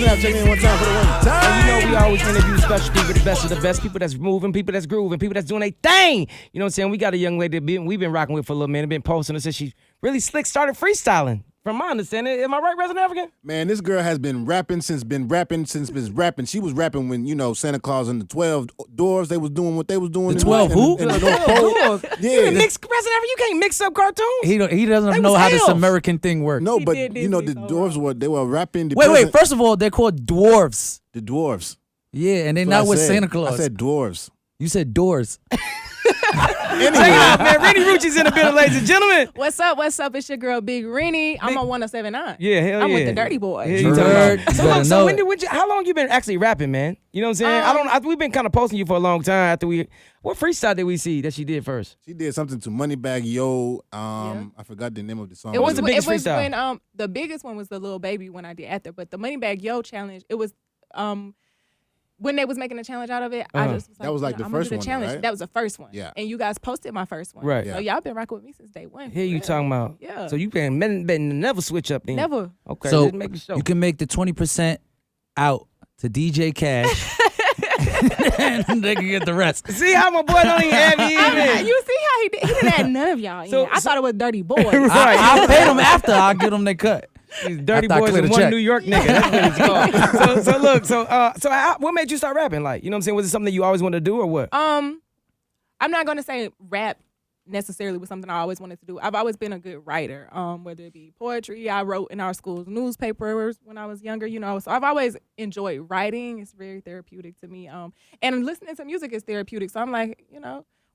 have check in one time for the one time. And you know we always interview special people, the best of the best, people that's moving, people that's grooving, people that's doing their thing. You know what I'm saying? We got a young lady that we've been rocking with for a little minute, been posting and said she really slick, started freestyling. From my understanding, am I right, Resident African? Man, this girl has been rapping since been rapping. She was rapping when, Santa Claus and the 12 dwarves, they was doing what they was doing. The 12 who? The 12 dwarves. Yeah. You mix, Resident African, you can't mix up cartoons. He doesn't know how this American thing works. No, but the dwarves they were rapping. Wait, first of all, they're called dwarves. The dwarves. Yeah, and they're not with Santa Claus. I said dwarves. You said doors. Anyway, man, Renni Rucci's in the building, ladies and gentlemen. What's up? It's your girl, Big Renni. I'm on 107.9. Yeah, hell I'm yeah. with the Dirty Boy. Yeah, so how long you been actually rapping, man? You know what I'm saying? We've been kind of posting you for a long time after what freestyle did we see that she did first? She did something to Moneybag Yo. I forgot the name of the song. It was the biggest freestyle. When, the biggest one was the Little Baby one I did after, but the Moneybag Yo challenge, it was when they was making a challenge out of it, I just was like, that was like the first one, right? That was the first one. Yeah. And you guys posted my first one. Right. So y'all been rocking with me since day one. Here you talking about. Yeah. So you been never switch up then? Never. Okay, so just making sure. You can make the 20% out to DJ Cash. And they can get the rest. See how my boy don't even have you in. You see how he didn't add none of y'all in. I thought it was Dirty Boy. Right. I'll pay them after. I'll get them their cut. These dirty boys and one New York nigga. That's what it's called. So what made you start rapping? Like, you know what I'm saying? Was it something that you always wanted to do or what? I'm not gonna say rap necessarily was something I always wanted to do. I've always been a good writer. Whether it be poetry, I wrote in our school's newspapers when I was younger, So I've always enjoyed writing. It's very therapeutic to me. And listening to music is therapeutic. So I'm like,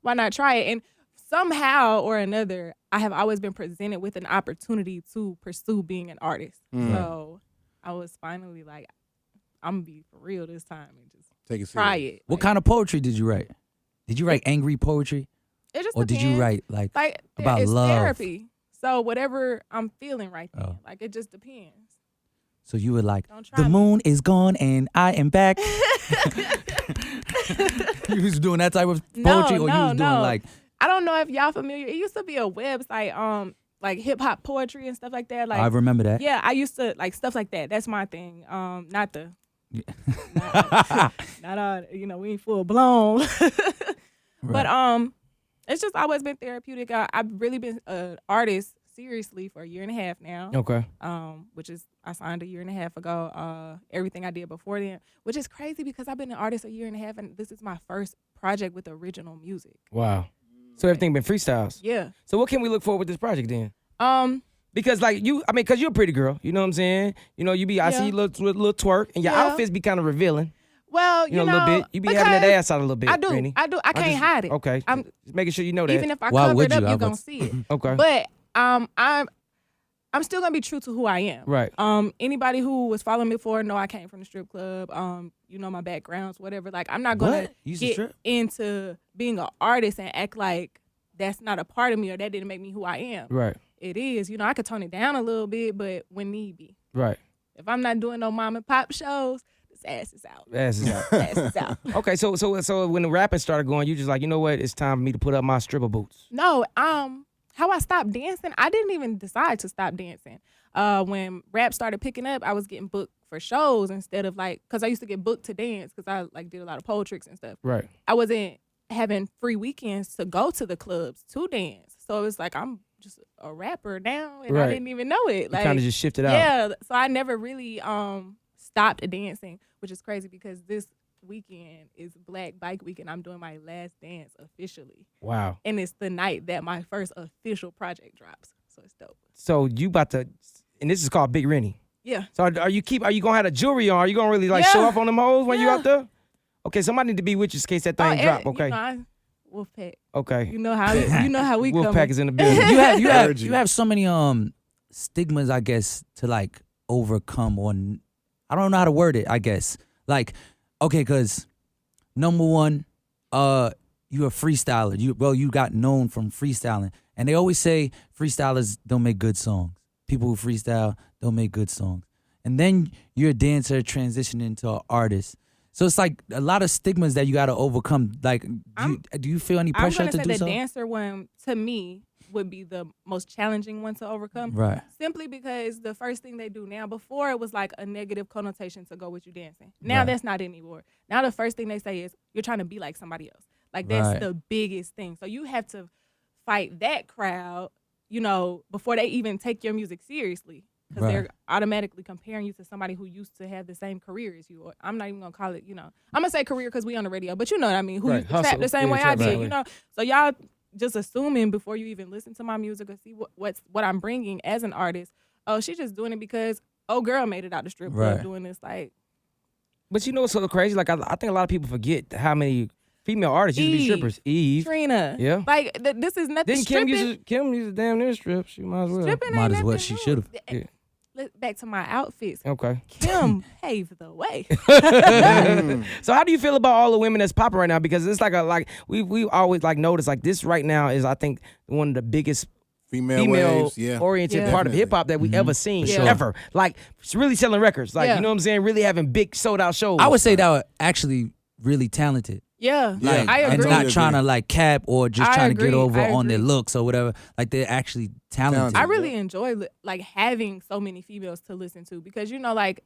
why not try it? And somehow or another, I have always been presented with an opportunity to pursue being an artist. So I was finally like, I'm gonna be for real this time and just take it try it. What kind of poetry did you write? Did you write angry poetry? It just or depends. Did you write like about it's love? Therapy. So whatever I'm feeling right then, like it just depends. So you were like, the moon is gone and I am back. You was doing that type of poetry, or you was doing like? I don't know if y'all familiar. It used to be a website, like hip hop poetry and stuff like that. Like I remember that. Yeah, I used to like stuff like that. That's my thing. Not the, not all. We ain't full blown. Right. But it's just always been therapeutic. I've really been an artist seriously for a year and a half now. Okay. Which is I signed a year and a half ago. Everything I did before then, which is crazy because I've been an artist a year and a half, and this is my first project with original music. Wow. So everything been freestyles. Yeah. So what can we look for with this project then? Because like because you're a pretty girl, you know what I'm saying? I see you little twerk, and your outfits be kind of revealing. Well, a little bit. You be having that ass out a little bit. I do. Renni. I do. I can't hide it. Okay. I'm just making sure you know that. Even if I cover it up, you're gonna see it. Okay. But I'm still gonna be true to who I am. Right. Anybody who was following me before know I came from the strip club. My backgrounds, whatever. Like I'm not gonna get into being an artist and act like that's not a part of me or that didn't make me who I am. Right. It is. I could tone it down a little bit, but when need be. Right. If I'm not doing no mom and pop shows, this ass is out. Ass is out. Ass is out. Okay, so when the rapping started going, you just like, you know what? It's time for me to put up my stripper boots. No, how I stopped dancing, I didn't even decide to stop dancing. When rap started picking up, I was getting booked for shows instead of because I used to get booked to dance because I did a lot of pole tricks and stuff. Right. I wasn't having free weekends to go to the clubs to dance. So it was like I'm just a rapper now and I didn't even know it. Like, you kind of just shifted out. Yeah, so I never really stopped dancing, which is crazy because this weekend is Black Bike Week and I'm doing my last dance officially. Wow. And it's the night that my first official project drops. So it's dope. So you about to, and this is called Big Renni. Yeah. So are you gonna have the jewelry on? Are you gonna really show off on them hoes when you out there? Okay, somebody need to be with you in case that thing drop. Okay. Wolfpack. Okay. You know how we come. Wolfpack is in the building. you have so many stigmas, I guess, to overcome, or I don't know how to word it. I guess okay, because number one, you're a freestyler. You got known from freestyling, and they always say freestylers don't make good songs. People who freestyle don't make good songs. And then you're a dancer transitioning into an artist. So it's like a lot of stigmas that you got to overcome. Like, do you feel any pressure to do so? I'm going to say the dancer one, to me, would be the most challenging one to overcome. Right. Simply because the first thing they do now, before it was like a negative connotation to go with you dancing. Now Right. that's not anymore. Now the first thing they say is you're trying to be like somebody else. Like that's Right. the biggest thing. So you have to fight that crowd, you know, before they even take your music seriously. Because Right. they're automatically comparing you to somebody who used to have the same career as you. Or I'm not even gonna call it, you know, I'm gonna say career because we on the radio, but you know what I mean. Who Right. used to trap Hustle. the same Yeah, way I trap did, that way. you know. So y'all just assuming before you even listen to my music or see what I'm bringing as an artist. Oh, she's just doing it because girl made it out the strip club Right. doing this. Like But you know what's so crazy? Like I think a lot of people forget how many female artists used to be Eve. strippers. Eve. Trina, Yeah. like this is nothing. Didn't Kim stripping, use a damn near strip? She might as well. stripping Might ain't as well. nothing She new. should've. Yeah. Back to my outfits. Okay. Kim paved the way. So how do you feel about all the women that's popping right now? Because it's like we always like notice like this right now is I think one of the biggest Female female waves, yeah. oriented Yeah. part of Definitely. hip hop that we ever seen sure. ever. Like it's really selling records. Like Yeah. you know what I'm saying? Really having big sold out shows. I would say that were actually really talented. Yeah, Yeah. I And agree. not Totally trying to agree. like cap or just I trying to get agree. over I on their agree. looks or whatever. Like they're actually talented. I really enjoy like having so many females to listen to because you know like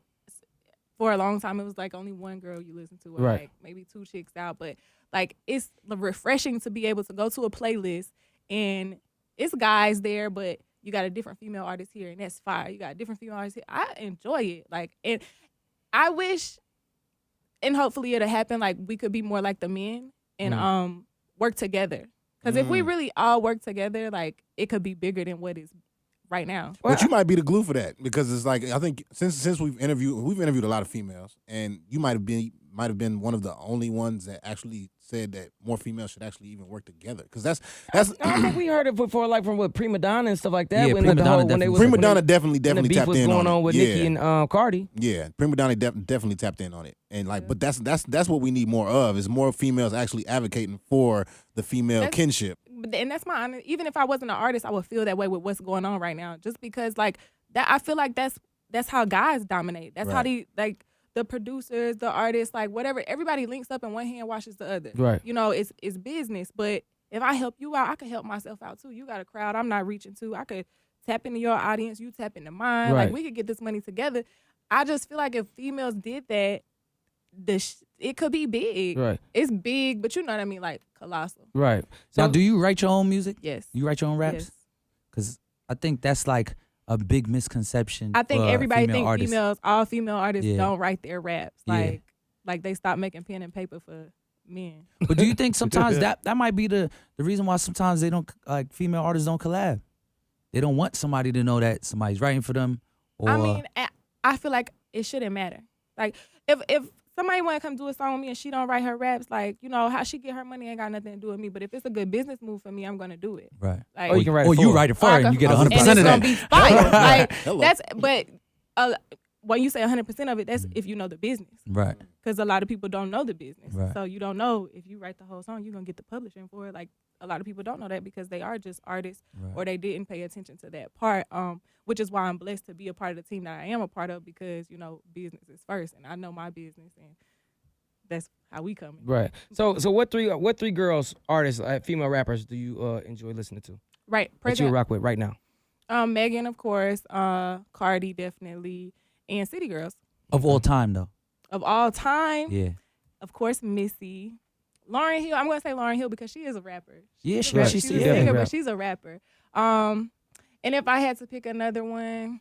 for a long time it was like only one girl you listen to or Right. like maybe two chicks out, but like it's refreshing to be able to go to a playlist and it's guys there, but you got a different female artist here and that's fire. You got a different female artist here. I enjoy it. Like, and I wish and hopefully it'll happen like we could be more like the men and work together. Because if we really all work together, like it could be bigger than what is right now. But you might be the glue for that because it's like I think since we've interviewed a lot of females, and you might have been one of the only ones that actually said that more females should actually even work together because that's I think we heard it before, like from what Prima Donna and stuff like that. Yeah, when Prima the Donna whole, when they was, Prima when they- Donna definitely when the beef tapped was in going on on it. with Yeah. Nicki and Cardi. Yeah, Prima Donna definitely tapped in on it, and like, but that's what we need more of is more females actually advocating for the female kinship. And that's my honest. Even if I wasn't an artist, I would feel that way with what's going on right now. Just because, like that, I feel like that's how guys dominate. That's how Right. the producers, the artists, like whatever. Everybody links up and one hand washes the other. Right. You know, it's business. But if I help you out, I can help myself out too. You got a crowd I'm not reaching to. I could tap into your audience. You tap into mine. Right. Like we could get this money together. I just feel like if females did that, it could be big. Right. It's big, but you know what I mean, like colossal. Right. Now, do you write your own music? Yes. You write your own raps? Yes. Because I think that's like a big misconception. I think for everybody female think artists. all female artists Yeah. don't write their raps. Yeah. Like they stop making pen and paper for men. But do you think sometimes that might be the reason why sometimes they don't like female artists don't collab? They don't want somebody to know that somebody's writing for them. Or I mean, I feel like it shouldn't matter. Like if somebody want to come do a song with me and she don't write her raps, like you know how she get her money ain't got nothing to do with me. But if it's a good business move for me, I'm gonna do it. right. Like, Or you can write it or for you her. write it for Or her I and you get can- 100% and of it's gonna that. be fire. Like Hello. that's but when you say 100% of it, that's if you know the business. Right. Because a lot of people don't know the business. Right. So you don't know if you write the whole song, you're going to get the publishing for it. Like a lot of people don't know that because they are just artists Right. or they didn't pay attention to that part, which is why I'm blessed to be a part of the team that I am a part of because, you know, business is first and I know my business and that's how we come in. Right. So what three girls, artists, female rappers do you enjoy listening to? Right. That you Present, rock with right now? Megan, of course, Cardi definitely, and City Girls. Of all time, though. Of all time, Yeah. of course, Missy. Lauryn Hill, I'm going to say Lauryn Hill because she is a rapper. Yeah, She's a she's rapper. still a singer, rap. but she's a rapper. And if I had to pick another one,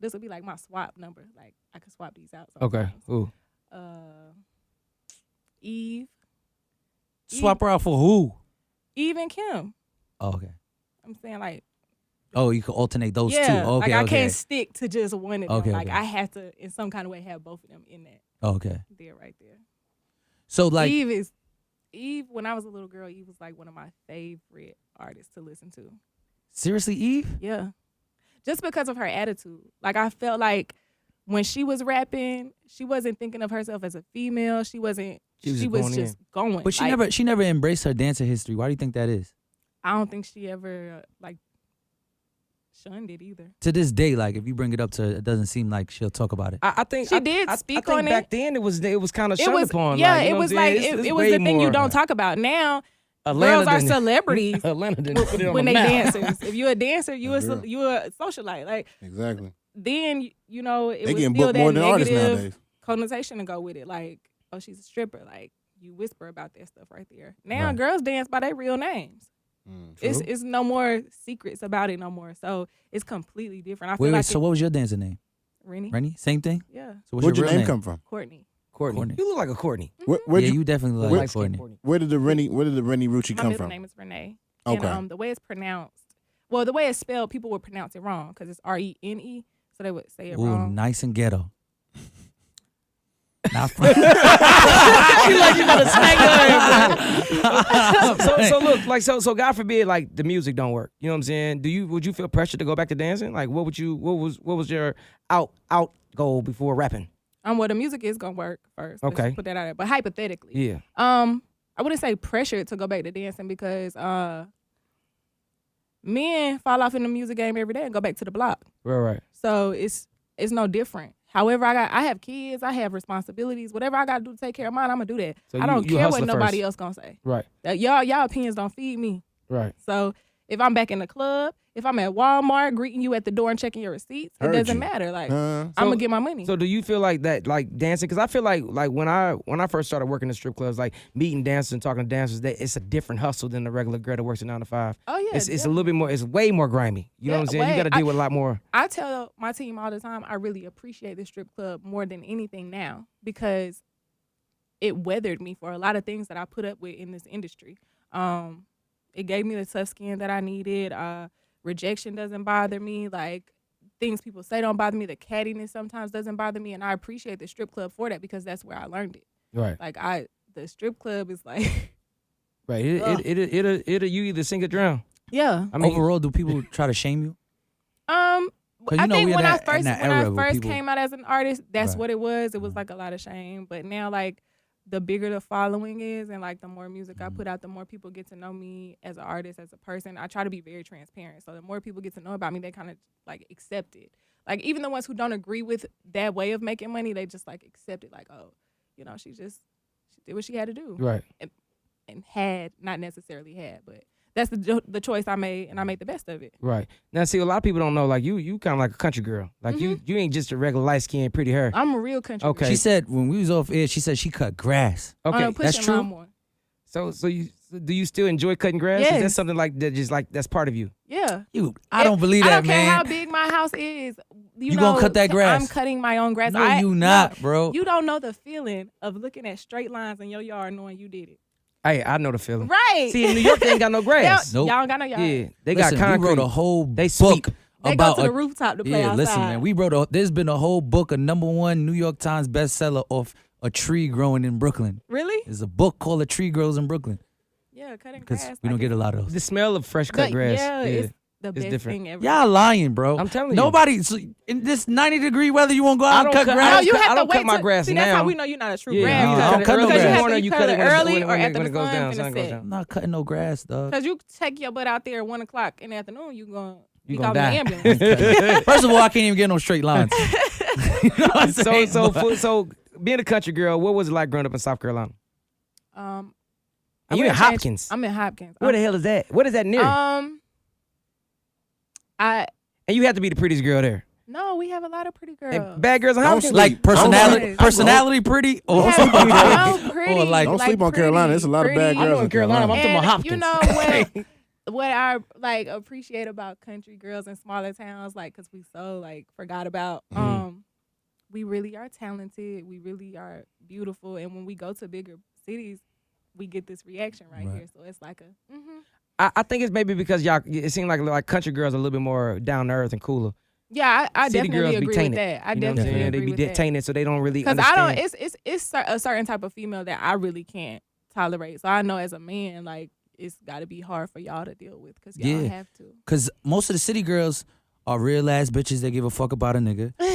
this would be like my swap number. Like I could swap these out. Okay. sometimes. Ooh. Eve Swap her out for who? and Kim. Oh, okay. I'm saying like Oh, you can alternate those yeah, two. Okay, like I okay. can't stick to just one of them. Okay, like okay. I have to in some kind of way have both of them in that Okay. there right there. So like Eve, when I was a little girl, Eve was like one of my favorite artists to listen to. seriously, Eve? Yeah. Just because of her attitude. Like I felt like when she was rapping, she wasn't thinking of herself as a female. She wasn't She was was going just going. But Like, she never embraced her dancer history. Why do you think that is? I don't think she ever like shunned it either. To this day, like if you bring it up to her, it doesn't seem like she'll talk about it. I think She did speak I think on back it. then it was kind of It shunned was upon. yeah, like, you it know was what I'm like saying? It's it was way the thing more- you don't talk about. Now Atlanta girls are didn't- celebrities Atlanta didn't put it on when the they map. dancers. If you're a dancer, you That's real. you a socialite. Like Exactly. then it They was getting still booked that more than artists negative nowadays. connotation to go with it. Like, oh, she's a stripper. Like you whisper about that stuff right there. Now Right. girls dance by their real names. True. It's no more secrets about it no more. So it's completely different. I feel Wait, like so what was your dancer name? Rennie? Rennie? Same thing? Yeah. So what's Where'd your real name come from? Courtney. Courtney. Courtney. You look like a Courtney. Where'd Yeah, you, you definitely look where- like Courtney. where did the Rennie Rucci My come middle from? name is Renee. Okay. And the way it's pronounced, well, the way it's spelled, people would pronounce it wrong because it's Rene. So they would say it Ooh, wrong. nice and ghetto. Not You like you about to smack your ass. So look, like so God forbid, like the music don't work. You know what I'm saying? Would you feel pressure to go back to dancing? Like what was your out goal before rapping? Well, the music is gonna work first. Let's Okay. just put that out there. But hypothetically, Yeah. I wouldn't say pressure to go back to dancing because men fall off in the music game every day and go back to the block. Right. So it's no different. However, I have kids, I have responsibilities. Whatever I gotta do to take care of mine, I'm gonna do that. So I don't you care what hustler nobody first. else gonna say. Right. Y'all opinions don't feed me. Right. So if I'm back in the club, if I'm at Walmart greeting you at the door and checking your receipts, it Heard doesn't you. matter. Like Uh, I'm gonna get my money. So do you feel like that, like dancing? Because I feel like when I first started working in strip clubs, like meeting dancers and talking to dancers, that it's a different hustle than the regular girl that works at 9 to 5. Oh yeah, It's a little bit more. It's way more grimy. You know what I'm saying? You got to deal with a lot more. I tell my team all the time, I really appreciate the strip club more than anything now because it weathered me for a lot of things that I put up with in this industry. It gave me the tough skin that I needed. Rejection doesn't bother me. Like things people say don't bother me. The cattiness sometimes doesn't bother me, and I appreciate the strip club for that because that's where I learned it. Right. Like the strip club is like, Right. It'll you either sink or drown. yeah. I mean, overall, do people try to shame you? I you know think we in when I that- in first that when I era where first people- came out as an artist, that's Right. what it was. It was like a lot of shame. But now, like the bigger the following is, and like the more music I put out, the more people get to know me as an artist, as a person. I try to be very transparent. So the more people get to know about me, they kind of like accept it. Like even the ones who don't agree with that way of making money, they just like accept it. Like, oh, she did what she had to do. right. And had, not necessarily had, but that's the choice I made, and I made the best of it. Right. Now, see, a lot of people don't know. Like you kind of like a country girl. Like you ain't just a regular light skinned pretty hair. I'm a real country Okay. girl. She said when we was off air, she said she cut grass. Okay. On a that's pushing true. lawnmower. So do you still enjoy cutting grass? Is that Yes. something like that? Just like that's part of you. Yeah. I don't believe I that, don't care man. how big my house is. You gonna cut that grass? I'm cutting my own grass. No, you not, bro. You don't know the feeling of looking at straight lines in your yard knowing you did it. Hey, I know the feeling. Right. See, in New York, they ain't got no grass. Nope. Y'all don't got no yard. Yeah, they Listen, got concrete. we wrote a whole They book sweep. They about go to the rooftop to play yeah, outside. listen, man. There's been a whole book, a #1 New York Times bestseller of a tree growing in Brooklyn. Really? There's a book called A Tree Grows in Brooklyn. Yeah, cutting Because grass. we don't get a lot of those. The smell of fresh cut grass. Yeah, it's the best different. thing ever. Y'all lying, bro. I'm telling you. Nobody, so in this 90-degree weather, you won't go I out don't and cut cut- grass? No, you cut- I have to don't cut wait my till- grass See, that's now. how we know you're not a true Yeah, grass you cutter. cut it early. Because you have Corner, to you cut cut it it when it's- early when or it- after when the it goes sun down, finna sun goes set. down. I'm not cutting no grass, dog. Because you take your butt out there at 1 o'clock in the afternoon, you gonna You call gonna an die. ambulance. First of all, I can't even get no straight lines. You know what I'm saying? So being a country girl, what was it like growing up in South Carolina? Um, And you in Hopkins. I'm in Hopkins. Where the hell is that? What is that near? I And you have to be the prettiest girl there. no, we have a lot of pretty girls. And bad girls in Don't Hopkins. sleep. Like personality, Don't- personality pretty, We or have no pretty. Or like- Don't sleep on pretty, Carolina. There's a lot of bad pretty. I know girls in in Carolina, but I'm Carolina. talking about And Hopkins. you know what I like appreciate about country girls in smaller towns, like, cause we so like forgot about. We really are talented. We really are beautiful, and when we go to bigger cities, we get this reaction right here. So it's like a. I think it's maybe because y'all. It seems like country girls are a little bit more down to earth and cooler. Yeah, I City definitely girls be agree with tainted. that. I You know what I'm definitely saying? agree They be with that. tainted, so they don't really Because understand. I don't. It's a certain type of female that I really can't tolerate. So I know as a man, like it's got to be hard for y'all to deal with because y'all Yeah. have to. because most of the city girls are real ass bitches that give a fuck about a nigga. so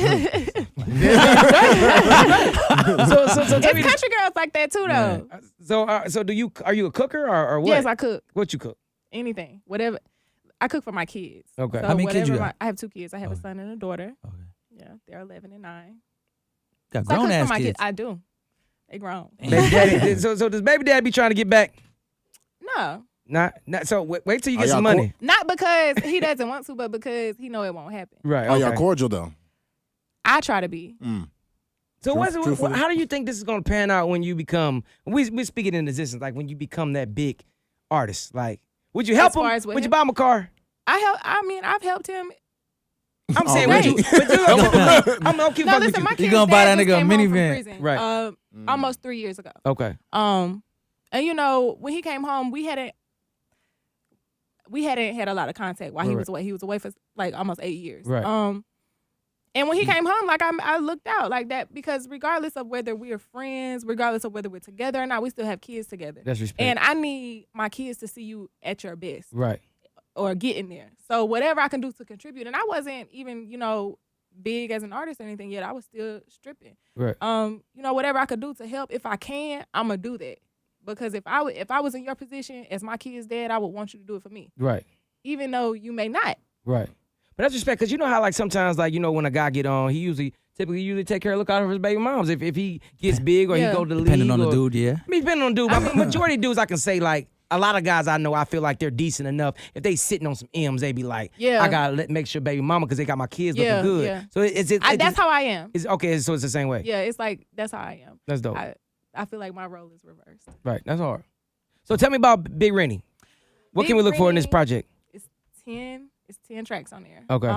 tell me It's country girls like that too, though. so are you a cooker or what? Yes, I cook What you cook? anything, whatever. I cook for my kids. Okay. So How many kids whatever you got? I have 2 kids. I have a Okay. son and a daughter. Okay. Yeah, they're 11 and 9. Got So I grown cook for ass my kids. I do. They grown. Baby daddy, so does baby dad be trying to get back? No, Not so wait till you Are get some y'all money. not because he doesn't want to, but because he know it won't happen. Right. Are y'all Okay. cordial though? I try to be. So Truthfully? how do you think this is going to pan out when you become? We're speaking in existence, like when you become that big artist. Like, would you help As far him? as with Would you him? buy him a car? I've helped him. I'm saying, Already. would you? I'm okay. No, listen, my kids' gonna buy dad that just nigga a came home from minivan. prison, Right. almost 3 years ago. Okay. And when he came home, we hadn't had a lot of contact while he Right. was away. He was away for like almost 8 years. Right. And when he came home, like I looked out like that because regardless of whether we are friends, regardless of whether we're together or not, we still have kids together. That's respect. And I need my kids to see you at your best Right. or getting there. So whatever I can do to contribute, and I wasn't even big as an artist or anything yet. I was still stripping. Right. Whatever I could do to help, if I can, I'm gonna do that. Because if I was in your position as my kid's dad, I would want you to do it for me, Right. even though you may not. Right. But that's respect, because you know how like sometimes like when a guy get on, he typically take care of look out for his baby moms if he gets big or Yeah. he go to the league. Depending on the or- dude, yeah. I mean, depending on the dude. But majority of dudes I can say like a lot of guys I know I feel like they're decent enough. If they sitting on some M's, they be like, Yeah. I gotta make sure baby mama because they got my kids Yeah, looking good. yeah. So That's how I am. it's okay. So it's the same way. Yeah, it's like that's how I am. That's dope. I feel like my role is reversed. Right. That's hard. So tell me about Big Rennie. What Big can we look for in this Rennie- project? It's 10 tracks on there. Okay.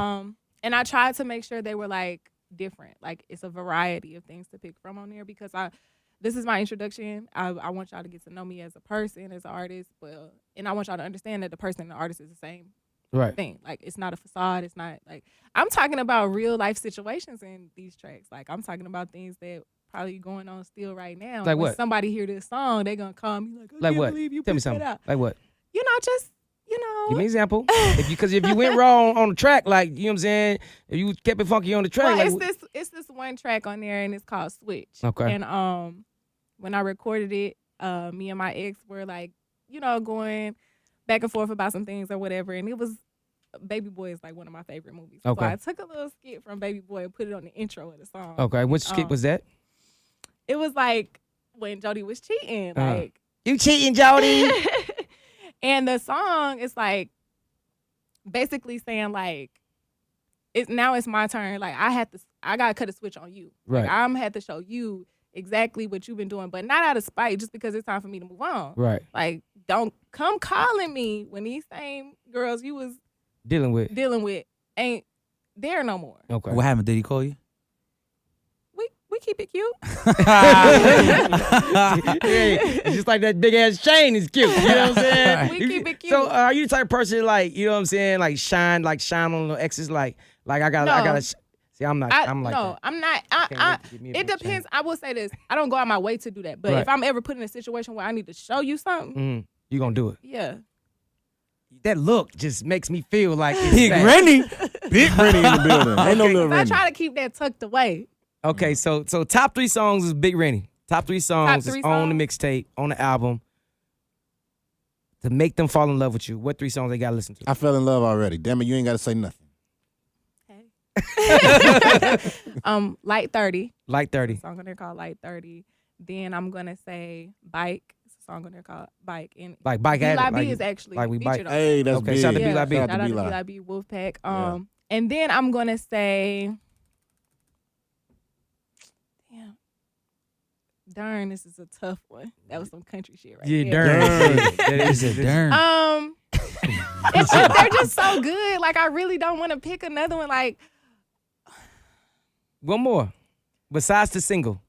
And I tried to make sure they were like different. Like it's a variety of things to pick from on there because this is my introduction. I want y'all to get to know me as a person, as an artist, and I want y'all to understand that the person and the artist is the same Right. thing. Like it's not a facade. It's not like I'm talking about real life situations in these tracks. Like I'm talking about things that probably going on still right now. Like when what? somebody hear this song, they gonna call me like, I Like can't what? believe you Tell me put that something. out. Like what? Just Give me an example. Because if you went wrong on the track, like you know what I'm saying, if you kept it funky on the track, Well, like, it's this one track on there and it's called Switch. Okay. And when I recorded it, me and my ex were like, going back and forth about some things or whatever, and it was Baby Boy is like one of my favorite movies. Okay. So I took a little skit from Baby Boy and put it on the intro of the song. okay, which skit was that? It was like when Jody was cheating, like You cheating, Jody? and the song is like basically saying like it's my turn. Like I gotta cut a switch on you. Right. Like I'm had to show you exactly what you've been doing, but not out of spite, just because it's time for me to move on. Right. Like don't come calling me when these same girls you was Dealing with ain't there no more. Okay. What happened? Did he call you? We keep it cute. It's just like that big ass chain is cute. You know what I'm saying? We keep it cute. So are you the type of person like, you know what I'm saying, like shine on the exes, like I gotta see I'm like no, that. I'm not. Can't wait to give me a It big depends. I will say this. I don't go out my way to do that. But Right. if I'm ever put in a situation where I need to show you something, You gonna do it. yeah. That look just makes me feel like it's Big back. Rennie. Big Rennie in the building. Ain't no little I Rennie. try to keep that tucked away. Okay, so top 3 songs is Big Rennie. Top 3 songs Top is 3 on the songs? mixtape, on the album. To make them fall in love with you, what 3 songs they gotta listen to? I fell in love already. Damn it, you ain't got to say nothing. Light 30. Like 30. Song on there called Light 30. Then I'm gonna say Bike. It's a song on there called Bike. And Like Bike Addict, B.I.B. like- is actually like we featured bike. on Hey, that's Okay, big. shout out to Yeah, B.I.B. Shout Shout out out to to B-Live. B.I.B. Wolfpack. Yeah. And then I'm gonna say, damn, darn, this is a tough one. That was some country shit right Yeah, there. darn. Darn. That is it. Darn. It's just, they're just so good. Like I really don't want to pick another one. Like One more. Besides the single.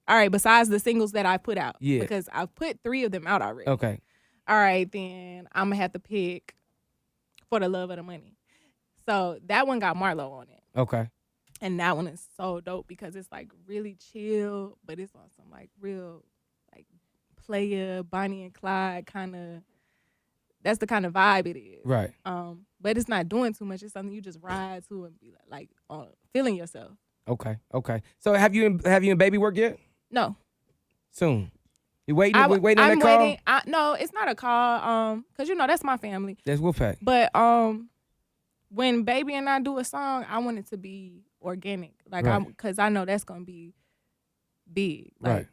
all right, besides the singles that I put out, Yeah. because I've put 3 of them out already. Okay. All right, then I'm gonna have to pick For the Love of the Money. So that one got Marlo on it. Okay. And that one is so dope because it's like really chill, but it's on some like real like player Bonnie and Clyde kind of. That's the kind of vibe it is. Right. But it's not doing too much. It's something you just ride to and be like feeling yourself. Okay. Okay. So have you and Baby work yet? No, Soon. You waiting? We waiting on I'm that call? waiting. No, it's not a call. Cause that's my family. That's Wolfpack. But when Baby and I do a song, I want it to be organic. Like Right. cause I know that's gonna be big. Like Right.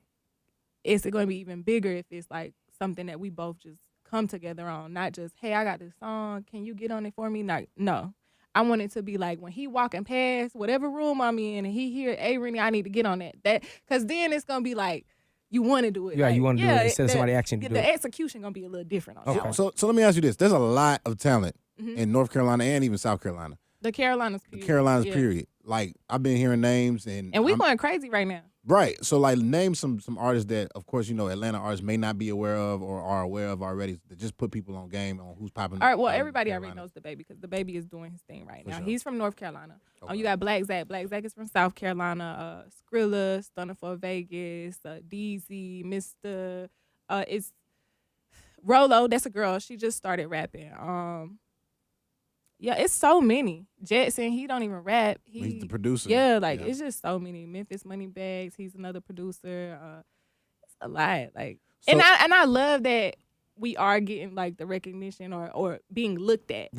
it's gonna be even bigger if it's like something that we both just come together on. Not just, hey, I got this song, can you get on it for me? Not, no. I want it to be like when he walking past whatever room I'm in and he hear, hey, Renni, I need to get on that. Because then it's going to be like, you want to do it. Yeah, like, you want to do it instead of somebody asking you to do the it. execution going to be a little different on Okay. that. So let me ask you this. There's a lot of talent in North Carolina and even South Carolina. The Carolinas, The period. Carolinas, Yeah. period. Like, I've been hearing names. And And we I'm- going crazy right now. Right. So, like, name some artists that, of course, Atlanta artists may not be aware of or are aware of already that just put people on game on who's popping. All right, well, in everybody already Carolina. knows the baby because the baby is doing his thing right For now. sure. He's from North Carolina. Okay. You got Black Zach. Black Zach is from South Carolina. Skrilla, Stunner for Vegas, DZ, Mr. It's Rolo. That's a girl. She just started rapping. Yeah, it's so many. Jetson, he don't even rap. He's the producer. Yeah, like it's just so many. Memphis Moneybags, he's another producer. It's a lot. Like, So- and I love that we are getting like the recognition or being looked at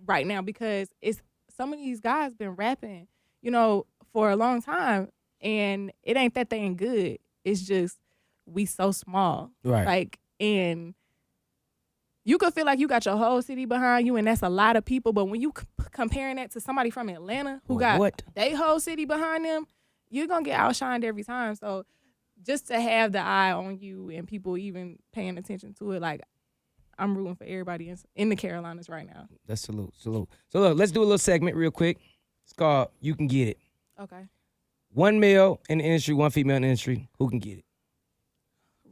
right now because it's some of these guys been rapping, for a long time, and it ain't that they ain't good. It's just we so small, Right. Like, and you could feel like you got your whole city behind you, and that's a lot of people. But when you comparing that to somebody from Atlanta who got What? they whole city behind them, you're gonna get outshined every time. So just to have the eye on you and people even paying attention to it, like I'm rooting for everybody in the Carolinas right now. That's salute. So look, let's do a little segment real quick. It's called You Can Get It. Okay, One male in the industry, one female in the industry. Who can get it?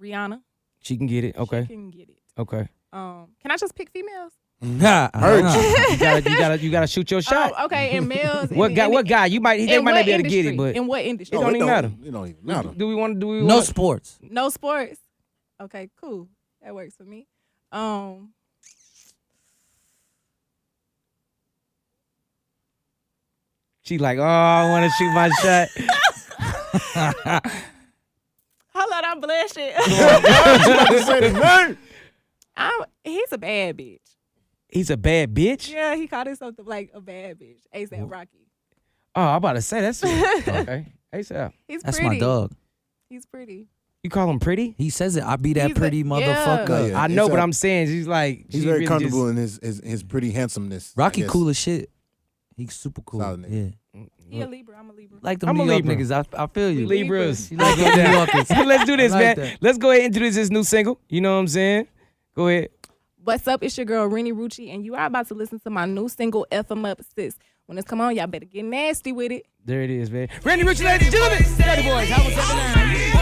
Rihanna, She can get it. Okay. she can get it. Okay. Can I just pick females? You gotta shoot your shot. Oh, okay, and males. What guy? They might not be able to get it, but in what industry? It don't even matter. It don't even matter. do we want? No sports. No sports. Okay, cool. That works for me. She like, oh, I want to shoot my shot. Hold on, I'm blushing. He's a bad bitch. He's a bad bitch. Yeah, he called himself like a bad bitch. ASAP Rocky. Oh, I'm about to say that's okay. ASAP. He's That's pretty. my dog. He's pretty. You call him pretty? He says it. I be that He's pretty yeah. motherfucker. Yeah, I know, it's but a- I'm saying he's like He's she very really comfortable in his pretty handsomeness. I Rocky guess. cool as shit. He's super cool. Solid nigga. Yeah. He a Libra. I'm a Libra. Like them I'm a New York Libra. niggas. I feel you. We Libras. You like them New Yorkers. Let's do this, I like man. that. Let's go ahead and introduce this new single. You know what I'm saying? Go ahead. What's up? It's your girl Renni Rucci, and you are about to listen to my new single "F 'Em Up, Sis." When it's come on, y'all better get nasty with it. There it is, man. Renni Rucci, ladies and gentlemen. Steady boys. How was that?